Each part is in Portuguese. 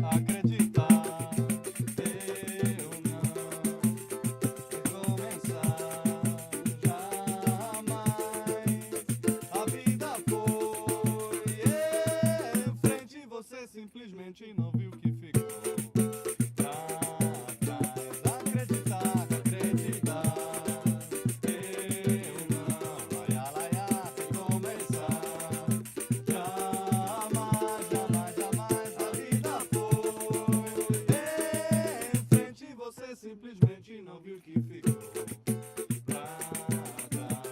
acreditar. Eu não recomeçar jamais. A vida foi em frente e você simplesmente não viu que ficou pra trás. Acreditar, acreditar. Eu não, ai, ai, ai, recomeçar. Jamais, jamais, jamais. A vida foi em frente e você simplesmente não viu que ficou pra trás.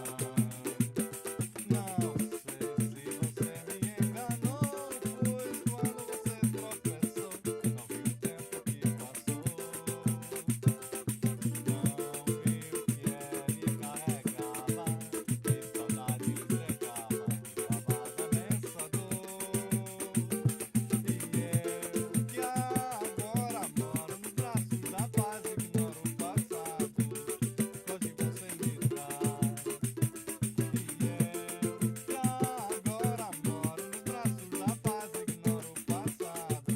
Não sei se você me enganou, pois quando você tropeçou, não viu o tempo que passou, não viu que ele carregava, que saudade lhe entregava, travava nessa dor. E eu que agora moro nos braços da paz, ignoro o passado, hoje você me traz. E eu que agora moro nos braços da paz, ignoro o passado,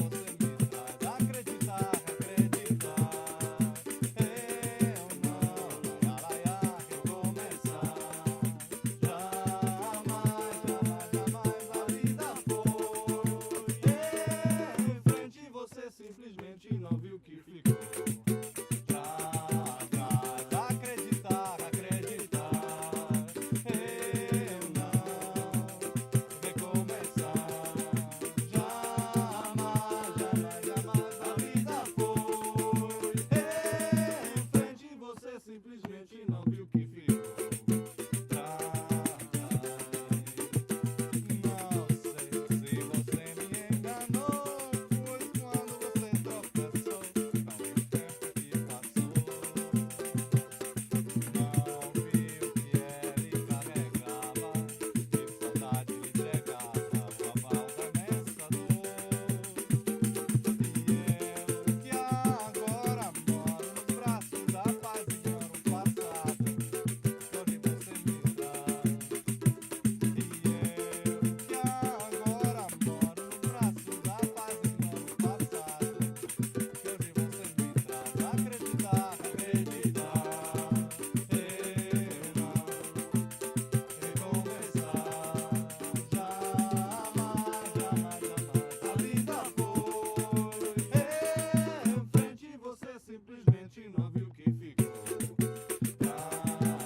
hoje você me traz. Acreditar, acreditar. Eu não, ai, ai, ai, recomeçar. Jamais, jamais, jamais. A vida foi em frente e você simplesmente não viu que ficou pra trás. Acreditar, acreditar. Eu não recomeçar. Jamais, jamais, jamais. A vida foi em frente e você simplesmente não viu que ficou pra trás. Não sei se você me enganou, pois quando você tropeçou, não viu o tempo que passou, não viu que ele carregava, que saudade lhe entregava, travava nessa dor. E eu que agora moro nos braços da paz, ignoro o passado, hoje você me traz. E eu que agora moro nos braços da paz, ignoro o passado, hoje você me traz. Acreditar, acreditar. Eu não recomeçar. Jamais, jamais, jamais. A vida foi em frente e você simplesmente não viu que ficou pra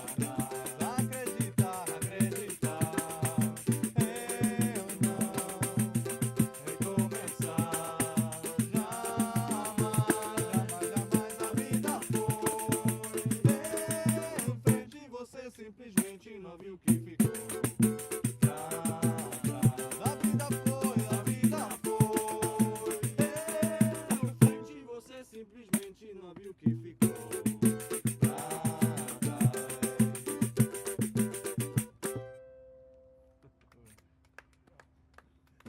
trás. Acreditar, acreditar. Eu não recomeçar. Jamais, jamais, jamais. A vida foi em frente e você simplesmente não viu que ficou pra trás. A vida foi em frente e você simplesmente não viu que ficou